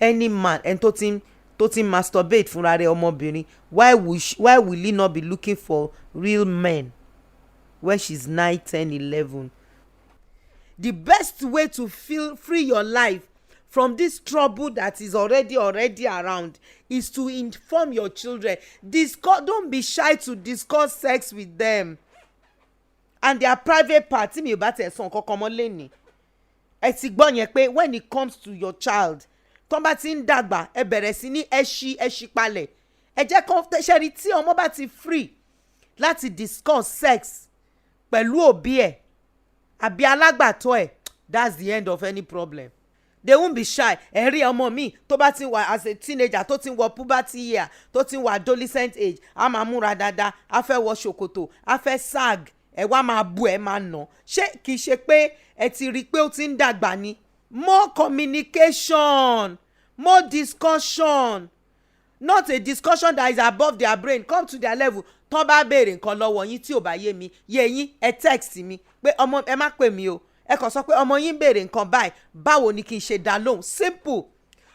Any man and tó ti masturbate fúnra rẹ̀ ọmọbìnrin, why will he not be looking for real men when she's 9, 10, 11? The best way to free your life from this trouble that is already around is to inform your children. Don't be shy to discuss sex with them and their private part. Mi ò bá tẹ̀ sọ nǹkan kan mọ́ lẹ́nìí. Ẹ ti gbọ́ yẹn pé when it comes to your child, tó bá ti ń dàgbà ẹ bẹ̀rẹ̀ sí ní ẹṣí palẹ̀. Ẹ jẹ́ kó ṣẹ́rí tí ọmọ bá ti free láti discuss sex pẹ̀lú òbí ẹ̀ àbí alágbàtọ́ ẹ̀, that's the end of any problem. They won't be shy. Ẹ rí ọmọ mi tó bá ti wà as a teenager, tó ti wọ puberty year, tó ti wà adolescent age, a máa múra dáadáa, a fẹ́ wọ ṣòkòtò, a fẹ́ sag, ẹ wá máa bú ẹ máa nà. Ṣé kìí ṣe pé ẹ ti rí i pé ó ti ń dàgbà ni? More communication, more discussion, not a discussion that is above their brain. Come to their level. Tó bá béèrè nǹkan lọ́wọ́ yín tí ò bá yé mi, yé yín ẹ text mi pé ọmọ ẹ má pè mí o, ẹ kàn sọ pé ọmọ yín béèrè nǹkan báyìí, báwo ni kí n ṣe dá lóhùn? Simple.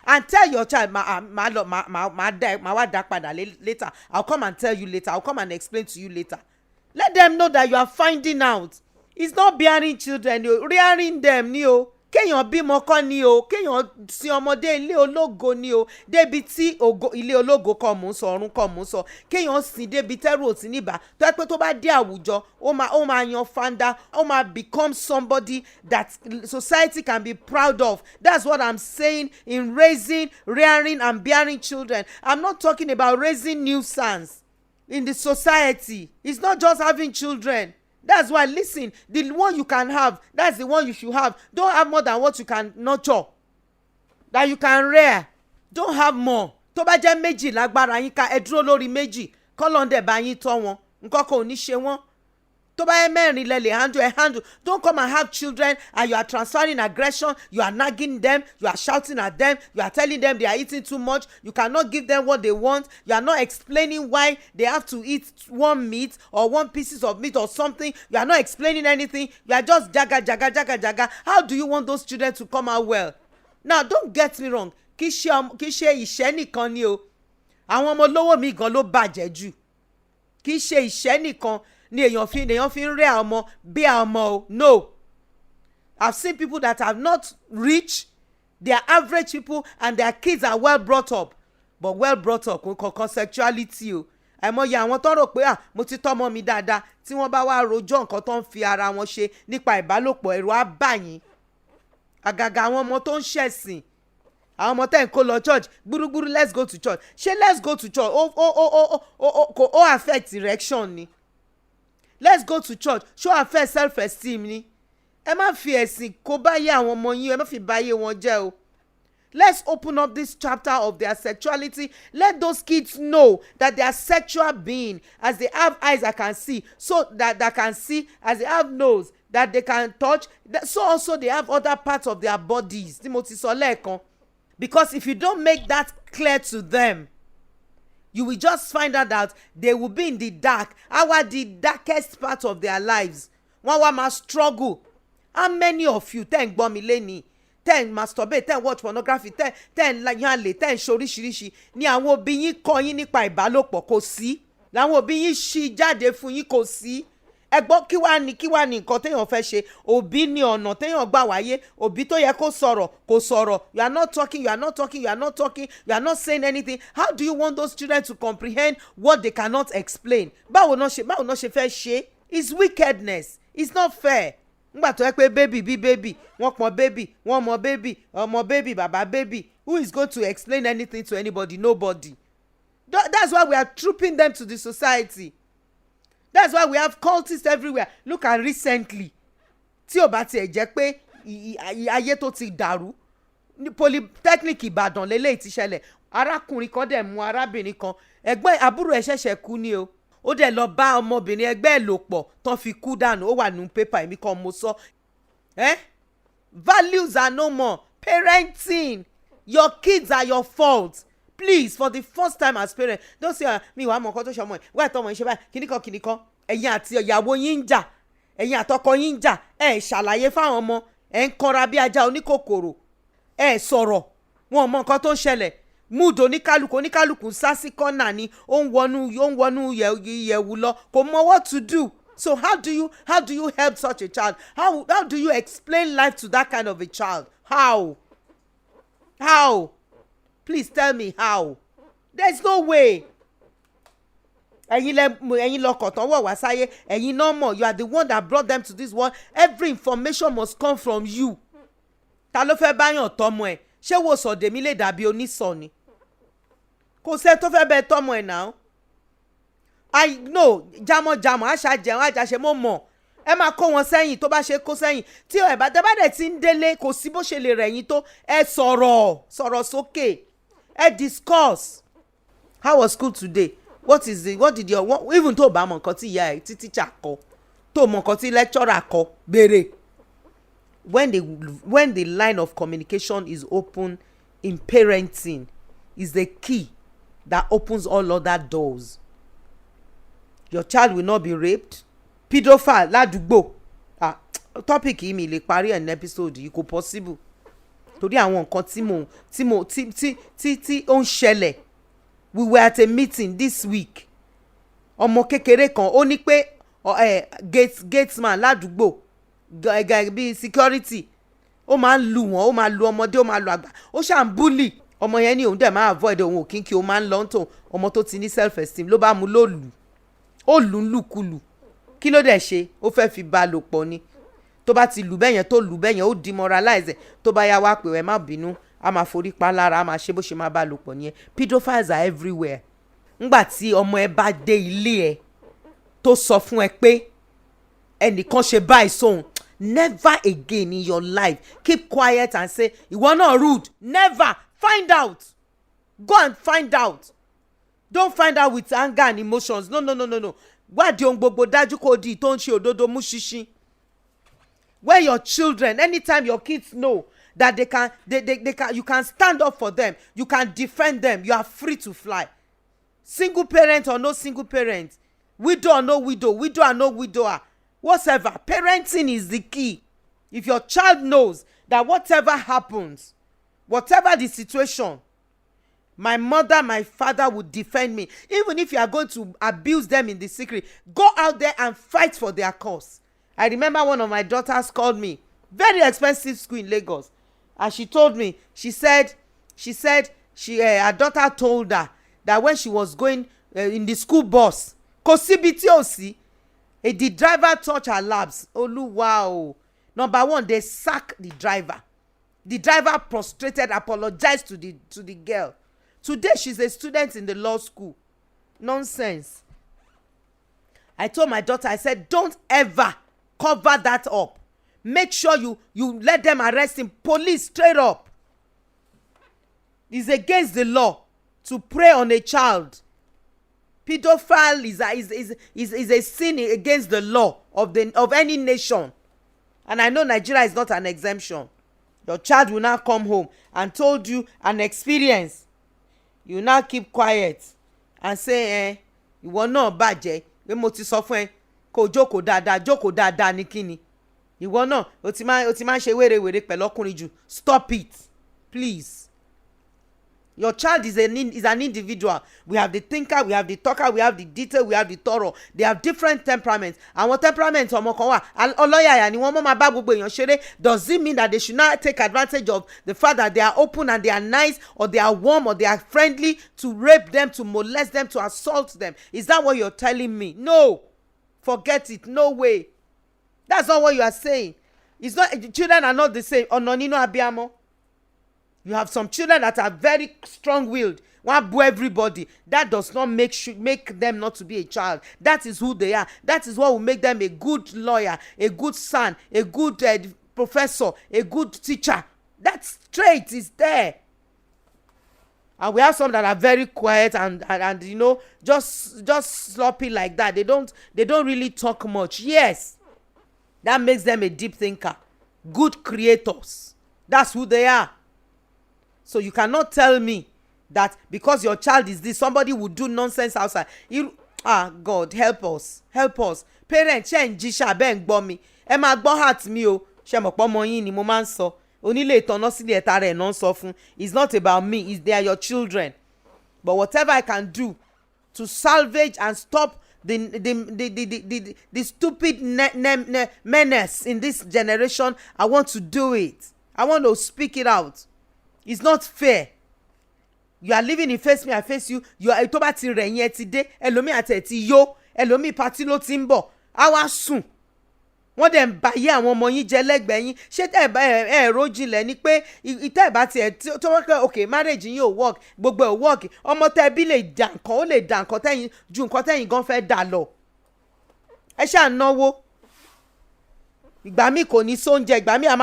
And tell your child, ma wá dá padà later. I'll come and tell you later. I'll come and explain to you later. Let them know that you are finding out. It's not bearing children, rearing them ni o. Kéèyàn bímọ kọ́ ni o, kéèyàn sin ọmọdé ilé ológo ni o, débi tí ilé ológo kọ́ mò ń sọ, ọ̀run kọ́ mò ń sọ, kéèyàn sin débi tẹ́rù ò ti níbà, tó yẹ pé tó bá dé àwùjọ ó máa yan fanda, ó máa become somebody that society can be proud of. That's what I'm saying in raising, rearing and bearing children. I'm not talking about raising nuisance in the society. It's not just having children. That's why, listen, the one you can have, that's the one you should have. Don't have more than what you can nurture, that you can rear. Don't have more. Tó bá jẹ́ méjì lágbára yín ká ẹ dúró lórí méjì, kọ́lọ́ndẹ̀ bá yín tọ́ wọn, nǹkan kan ò ní ṣe wọ́n. Tó bá yẹ mẹ́rin lẹ lè handle. Don't come and have children and you are transferring aggression, you are nagging them, you are shouting at them, you are telling them they are eating too much, you cannot give them what they want, you are not explaining why they have to eat one meat or one pieces of meat or something, you are not explaining anything, you are just jaga. How do you want those children to come out well? Now don't get me wrong, kì í ṣe ìṣẹ́ nìkan ni o. Àwọn ọmọ olówó mi gan ló bàjẹ́ jù. Kì í ṣe ìṣẹ́ nìkan ni èèyàn fi ń rẹ́ ọmọ bí ọmọ o. No, I've seen people that have not reached, they are average people and their kids are well brought up, but well brought up kò sexuality o. Àìmọye àwọn tó rò pé mo ti tọ́mọ mi dáadáa, tí wọ́n bá wá rojọ́ nǹkan tó ń fi ara wọn ṣe nípa ìbálòpọ̀, ẹ̀rù á bà yín. Àgàgà àwọn ọmọ tó ń ṣẹ̀sìn, àwọn ọmọ tẹ́ ń kó lọ church gbúrúgbúrú let's go to church ṣé let's go to church ó affect direction ni let's go to church ṣó affect self esteem ni ẹ má fi ẹ̀sìn kó báyé àwọn ọmọ yín ẹ má fi báyé wọn jẹ́ o. Let's open up this chapter of their sexuality. Let those kids know that they are sexual being, as they have eyes that can see, so that can see, as they have nose that they can touch, so also they have other parts of their bodies. Timothy sọ lẹ́ẹ̀kan. Because if you don't make that clear to them, you will just find out that they will be in the dark, the darkest part of their lives. Wọ́n wá máa struggle. How many of you tẹ́ ń gbọ́ mi lénìí? Tẹ́ ń masturbate, tẹ́ ń watch pornography, tẹ́ ń yan àlè, tẹ́ ń ṣoríṣiríṣi ni àwọn òbí yín kọ́ yín nípa ìbálòpọ̀ kò sí. Làwọn òbí yín ṣí jáde fún yín kò sí. Ẹ gbọ́ kí wá ní nǹkan téèyàn fẹ́ ṣe. Òbí ní ọ̀nà téèyàn gbà wáyé. Òbí tó yẹ kó sọ̀rọ̀ kò sọ̀rọ̀. You are not talking, you are not talking, you are not talking, you are not saying anything. How do you want those children to comprehend what they cannot explain? Báwo náà ṣe fẹ́ ṣe? It's wickedness. It's not fair. Ngbà tó yẹ pé baby bí baby wọ́n pọn baby wọ́n mọ baby ọmọ baby bàbá baby, who is going to explain anything to anybody? Nobody. That's why we are trooping them to the society. That's why we have cultists everywhere. Look at recently tí ò bá tiẹ̀ jẹ́ pé ayé tó ti dàrú polytechnic Ìbàdàn lélẹ́yìí ti ṣẹlẹ̀. Arákùnrin kan dẹ̀ mú arábìnrin kan ẹgbẹ́ àbúrò ẹ̀ ṣẹ̀ṣẹ̀ kú ni o. Ó dẹ̀ lọ bá ọmọbìnrin ẹgbẹ́ ẹ̀ lò pọ̀ tán fi kú dànù. Ó wà nínú pépà èmi kan mo sọ. Values are no more. Parenting, your kids are your fault. Please, for the first time as parents, don't say mi wàá mọ nǹkan tó ṣe ọmọ ẹ̀ wá ẹ̀tọ́ ọmọ ẹ̀ ṣe báyìí kíníkan ẹ̀yin àti ìyàwó yín ń jà ẹ̀yin àtọkọ yín ń jà ẹ̀ ṣàlàyé fáwọn ọmọ ẹ̀ ń kanra bí ajá oníkòkòrò ẹ̀ sọ̀rọ̀ wọn mọ nǹkan tó ń ṣẹlẹ̀. Mood oníkálukú sá sí kọ́nà ni ó ń wọnú ìyẹ̀wù lọ kò mọ what to do. So how do you help such a child? How do you explain life to that kind of a child? How? Please tell me how. There's no way. Ẹ̀yin lọkọ̀ tán wọ̀ wá sáyé ẹ̀yin náà mọ̀. You are the one that brought them to this world. Every information must come from you. Ta ló fẹ́ báyàn tọ́mọ ẹ̀? Ṣé wo sọ̀dẹ̀mí lè dàbí onísọ̀ ni? Kò sẹ́ tó fẹ́ bẹ tọ́mọ ẹ̀ náà. I know jámọ́ àṣà jẹun àjàṣe mo mọ̀. Ẹ máa kó wọn sẹ́yìn tó bá ṣe kó sẹ́yìn. Tí ẹ̀ bá dẹ̀ ti ń délé kò sí bó ṣe lè rẹ̀yìn tó. Ẹ sọ̀rọ̀ sókè. Ẹ discuss. How was school today? What did your even tó bá mọ̀ nǹkan tí ìyá ẹ̀ tí teacher kọ tó mọ̀ nǹkan tí lecturer kọ béèrè. When the line of communication is open in parenting is the key that opens all other doors. Your child will not be raped. Pedophile ládùúgbò topic yìí mi lè parí ẹ̀ ní episode yìí kò possible torí àwọn nǹkan tí ó ń ṣẹlẹ̀. We were at a meeting this week. Ọmọ kékeré kan ó ní pé gatesman ládùúgbò bí security ó máa ń lu wọn ó máa lu ọmọdé ó máa lu àgbà ó ṣà ń bully ọmọ yẹn ní òun dẹ̀ máa avoid òun ò kínkí ó máa ń lọ tó ọmọ tó ti ní self esteem ló bá mú ó lù ń lùkulù kí ló dẹ̀ ṣe ó fẹ́ fi bá a lò pọ̀ ni tó bá ti lù bẹ́yẹn tó lù bẹ́yẹn ó demoralize tó bá yá wá pé ẹ má bínú a máa forí pa lára a máa ṣe bó ṣe máa bá a lò pọ̀ nìyẹn. Pedophiles are everywhere. Ngbà tí ọmọ ẹ bá dé ilé ẹ tó sọ fún ẹ pé ẹnìkan ṣe báyìí sóhun, never again in your life keep quiet and say ìwọ náà rude. Never. Find out. Go and find out. Don't find out with anger and emotions. No. Wádìí ohun gbogbo dájú kó di tó ń ṣe òdodo mú ṣinṣin. Where your children, anytime your kids know that they can, you can stand up for them, you can defend them, you are free to fly. Single parent or no single parent, widow or no widow or no widower, whatever, parenting is the key. If your child knows that whatever happens, whatever the situation, my mother, my father would defend me. Even if you are going to abuse them in the secret, go out there and fight for their cause. I remember one of my daughters called me, very expensive school in Lagos, and she told me, she said her daughter told her that when she was going in the school bus, the driver touched her labs. Oluwa o. Number one, they sack the driver. The driver prostrated, apologized to the girl. Today she's a student in the law school. Nonsense. I told my daughter, I said, don't ever cover that up. Make sure you let them arrest him. Police, straight up. It's against the law to prey on a child. Pedophile is a sin against the law of any nation. And I know Nigeria is not an exemption. Your child will now come home and told you an experience. You now keep quiet and say, ìwọ náà bàjẹ́ pé mo ti sọ fún ẹ kó jókòó dáadáa ní kíni. Ìwọ náà o ti máa ń ṣe wèrèwèrè pẹ̀lú ọkùnrin jù. Stop it, please. Your child is an individual. We have the thinker, we have the talker, we have the detail, we have the thorough. They have different temperaments. Àwọn temperament ọmọ kan wà ọlọ́yàyà ni wọ́n máa bá gbogbo èèyàn ṣeré. Does it mean that they should not take advantage of the fact that they are open and they are nice, or they are warm, or they are friendly, to rape them, to molest them, to assault them? Is that what you're telling me? No. Forget it. No way. That's not what you are saying. It's not. Children are not the same. Ọ̀nà nínú abiyamọ. You have some children that are very strong-willed. Want to boo everybody. That does not make them not to be a child. That is who they are. That is what will make them a good lawyer, a good son, a good professor, a good teacher. That trait is there. And we have some that are very quiet and you know, just sloppy like that. They don't really talk much. Yes, that makes them a deep thinker. Good creators. That's who they are. So you cannot tell me that because your child is this, somebody will do nonsense outside. God, help us. Parents, ṣé ń jíṣà bẹ́ẹ̀ ń gbọ́ mi. Ẹ máa gbọ́ heart mi o. Ṣé mọ̀ pé ọmọ yín ni mo máa ń sọ. Onílé ìtọ́nà sílẹ̀ ẹ̀ta rẹ̀ náà ń sọ fún. It's not about me. They are your children. But whatever I can do to salvage and stop the stupid menace in this generation, I want to do it. I want to speak it out. It's not fair. You are living in face me, I face you. You are tó bá ti rẹ̀yìn ẹ ti dé. Ẹlòmíì àti ẹ̀ ti yó. Ẹlòmíì party ló ti ń bọ̀. Á wá sùn. Wọ́n dẹ̀ ń báyé àwọn ọmọ yín jẹ́ lẹ́gbẹ̀ẹ́ yín. Ṣé ẹ ròjìnlẹ̀ ni pé ìtẹ́ ìbá tiẹ̀ tó wọ́n kẹ́ okay marriage yín ò work, gbogbo ò work. Ọmọ tẹ́ bí lè dà nǹkan, ó lè dà nǹkan tẹ́yìn ju nǹkan tẹ́yìn gan fẹ́ dà lọ. Ẹ ṣáà náwó. Ìgbà míì kò ní sóúnjẹ, ìgbà míì a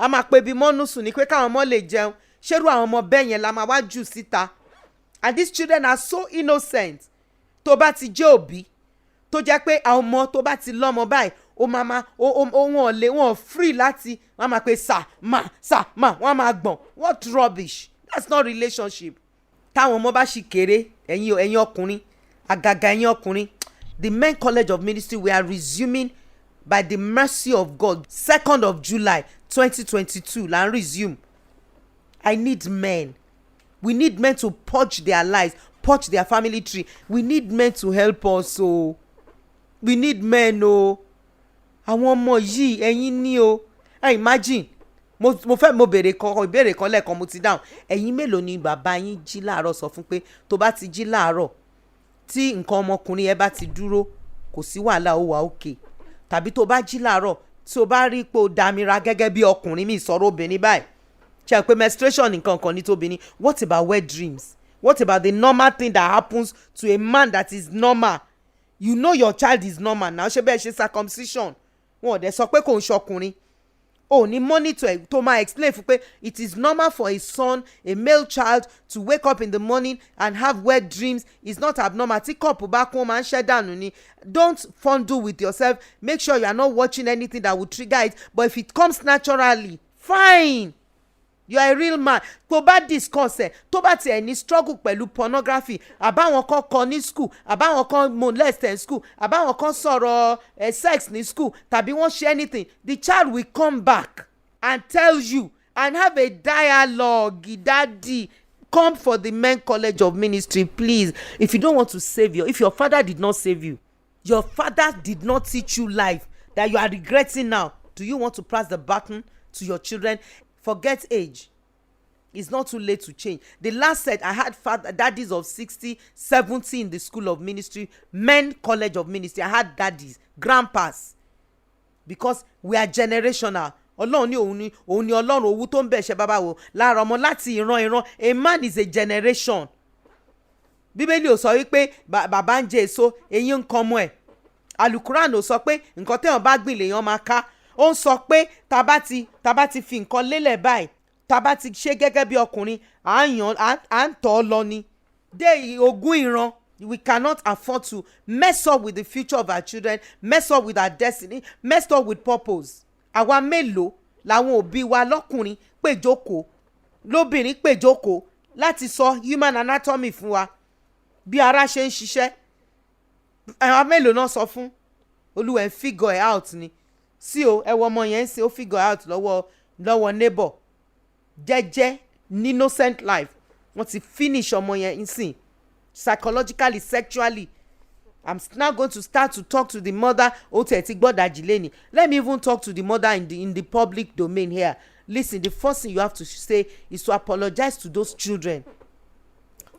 máa pe bí mọ́nú sùn ni pé káwọn ọmọ lè jẹun. Ṣerú àwọn ọmọ bẹ́ẹ̀ yẹn la máa wá jù síta. And these children are so innocent. Tó bá ti jẹ́ òbí tó jẹ́ pé àwọn ọmọ tó bá ti lọ́mọ báyìí ó máa wọ́n free láti wọ́n máa pe sà má wọ́n máa gbọ̀n. What rubbish. That's not relationship. Táwọn ọmọ bá ṣì kéré ẹ̀yin ọkùnrin àgàgà ẹ̀yin ọkùnrin. The Men College of Ministry, we are resuming by the mercy of God 2nd of July 2022 la resume. I need men. We need men to purge their lives, purge their family tree. We need men to help us. Oh. We need men. Oh. Àwọn ọmọ yìí ẹ̀yin ni o. Imagine. Mo béèrè kan lẹ́ẹ̀kan mo ti dáhùn. Ẹ̀yin mélòó ni bàbá yín jí láàárọ̀ sọ fún pé tó bá ti jí láàárọ̀ tí nǹkan ọmọkùnrin ẹ bá ti dúró kò sí wàhálà ó wà òkè. Tàbí tó bá jí láàárọ̀ tí o bá rí pé o dàmíra gẹ́gẹ́ bí ọkùnrin mi sọ̀rọ̀ obìnrin báyìí. Ṣé pé menstruation nǹkan kan ní tóbìnrin. What about wet dreams? What about the normal thing that happens to a man that is normal? You know your child is normal now. Ṣé bẹ́ẹ̀ ṣe circumcision? Wọ́n dẹ̀ sọ pé kò ń ṣọkùnrin. O ní monitor ẹ̀ tó máa explain fún pé it is normal for a son, a male child, to wake up in the morning and have wet dreams. It's not abnormal. Tí kọ̀pù bá kún ó máa ń ṣẹ́ dànù ni. Don't fondle with yourself. Make sure you are not watching anything that will trigger it. But if it comes naturally, fine. You are a real man. Tó bá discuss ẹ̀ tó bá tiẹ̀ ní struggle pẹ̀lú pornography, àbáwọn kan kọ ní school, àbáwọn kan molest in school, àbáwọn kan sọ̀rọ̀ sex ní school, tàbí wọ́n ṣe anything, the child will come back and tell you and have a dialogue. Daddy, come for the Men College of Ministry, please. If you don't want to save if your father did not save you, your father did not teach you life that you are regretting now, do you want to press the button to your children? Forget age. It's not too late to change. The last set, I had daddies of 60, 70 in the School of Ministry, Men College of Ministry. I had daddies, grandpas. Because we are generational. ọlọ́run ní òun ni ọlọ́run owú tó ń bẹ̀ṣẹ̀ bàbá wo lára ọmọ láti ìran ìran. A man is a generation. Bíbélì ò sọ wípé bàbá ń jẹ èso eyín ń kan ọmọ ẹ̀. Alukuran ò sọ pé nǹkan téèyàn bá gbìn lèèyàn máa ká. Ó ń sọ pé tá bá ti fi nǹkan lélẹ̀ báyìí, tá bá ti ṣe gẹ́gẹ́ bí ọkùnrin, à ń tọ́ ọ lọ ni. Dé ogún ìran. We cannot afford to mess up with the future of our children, mess up with our destiny, mess up with purpose. Àwa mélòó làwọn òbí wa lọ́kùnrin péjókòó, lóbìnrin péjókòó láti sọ human anatomy fún wa, bí ara ṣe ń ṣiṣẹ́. Àwa mélòó náà sọ fún? Olúwa ẹ̀ figure out ni. Sí o, ẹ wọ ọmọ yẹn ń ṣe ó figure out lọ́wọ́ neighbor. Jẹ́jẹ́ ní innocent life. Wọ́n ti finish ọmọ yẹn ń sìn. Psychologically, sexually. I'm now going to start to talk to the mother. Let me even talk to the mother in the public domain here. Listen, the first thing you have to say is to apologize to those children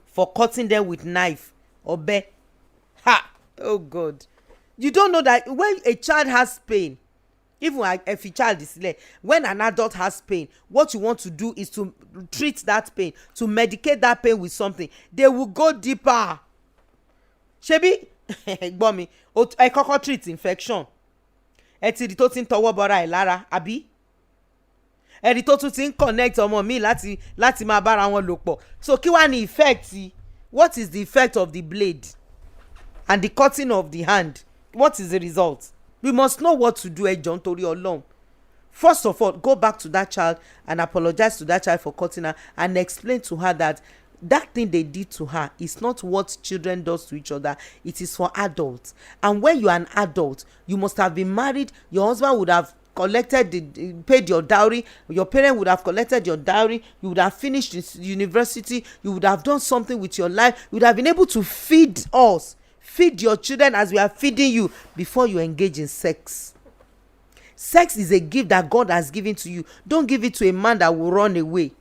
for cutting them with knife or bear. Ha! Oh God. You don't know that when a child has pain, even if a child is late, when an adult has pain, what you want to do is to treat that pain, to medicate that pain with something. They will go deeper. Ṣebí gbọ́ mi, ẹ kọ́kọ́ treat infection. Ẹ ti rí tó ti ń tọwọ́ bọ́ra ẹ̀ lára, àbí? Ẹ rí tó tún ti ń connect ọmọ mi láti máa bára wọn lò pọ̀. So kí wá ní effect? What is the effect of the blade and the cutting of the hand? What is the result? We must know what to do, John Tori Olom. First of all, go back to that child and apologize to that child for cutting her and explain to her that thing they did to her is not what children does to each other. It is for adults. And when you are an adult, you must have been married. Your husband would have paid your dowry. Your parent would have collected your dowry. You would have finished university. You would have done something with your life. You would have been able to feed us. Feed your children as we are feeding you before you engage in sex. Sex is a gift that God has given to you. Don't give it to a man that will run away.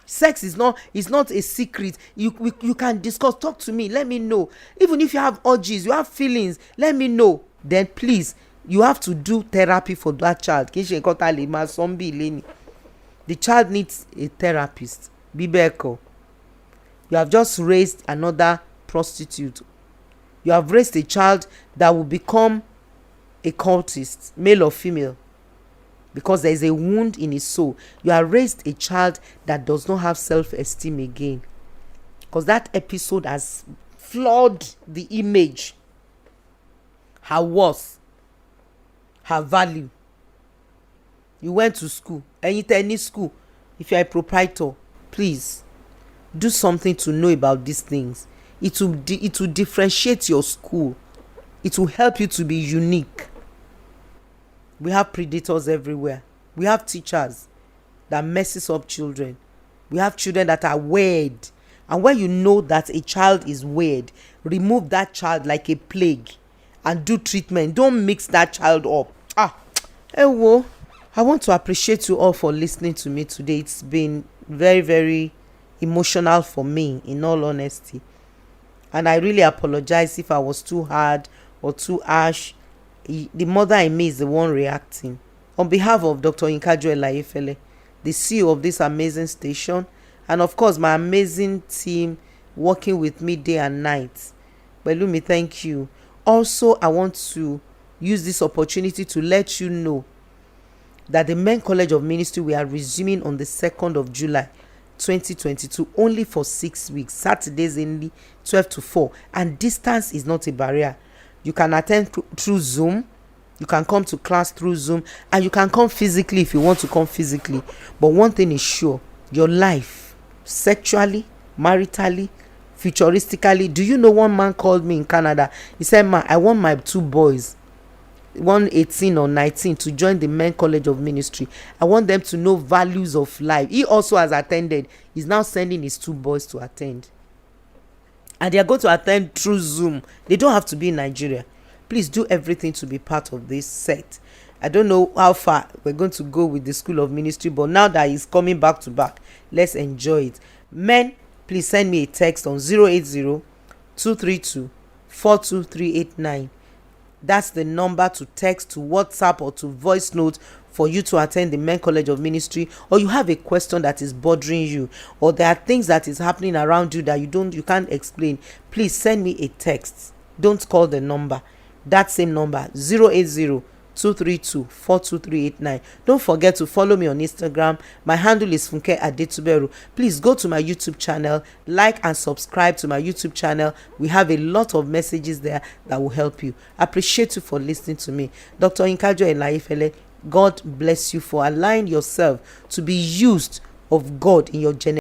Sex is not a secret. You can discuss. Talk to me. Let me know. Even if you have urges, you have feelings, let me know. Then please, you have to do therapy for that child. The child needs a therapist. Bibeko. You have just raised another prostitute. You have raised a child that will become a cultist, male or female, because there is a wound in his soul. You have raised a child that does not have self-esteem again, because that episode has flawed the image, her worth, her value. You went to school, any school. If you are a proprietor, please do something to know about these things. It will differentiate your school. It will help you to be unique. We have predators everywhere. We have teachers that messes up children. We have children that are weird. And when you know that a child is weird, remove that child like a plague and do treatment. Don't mix that child up. I want to appreciate you all for listening to me today. It's been very, very emotional for me, in all honesty, and I really apologize if I was too hard or too harsh. The mother in me is the one reacting. On behalf of Dr. Nkaju Elayefele, the CEO of this amazing station, and of course my amazing team working with me day and night, Belumi, thank you. Also, I want to use this opportunity to let you know that the Men College of Ministry, we are resuming on the 2nd of July 2022, only for 6 weeks, Saturdays only, 12 to 4, and distance is not a barrier. You can attend through Zoom, you can come to class through Zoom, and you can come physically if you want to come physically. But one thing is sure, your life, sexually, maritally, futuristically. Do you know one man called me in Canada? He said, "Ma, I want my 2 boys, one 18 or 19, to join the Men College of Ministry. I want them to know values of life." He also has attended. He's now sending his 2 boys to attend, and they are going to attend through Zoom. They don't have to be in Nigeria. Please do everything to be part of this set. I don't know how far we're going to go with the School of Ministry, but now that it's coming back to back, let's enjoy it. Men, please send me a text on 080-232-42389. That's the number to text, to WhatsApp, or to voice note for you to attend the Men College of Ministry, or you have a question that is bothering you, or there are things that is happening around you that you can't explain. Please send me a text. Don't call the number. That same number, 080-232-42389. Don't forget to follow me on Instagram. My handle is funkeadetuberu. Please go to my YouTube channel, like and subscribe to my YouTube channel. We have a lot of messages there that will help you. I appreciate you for listening to me. Dr. Inkajo Elaifele, God bless you for allowing yourself to be used of God in your generation.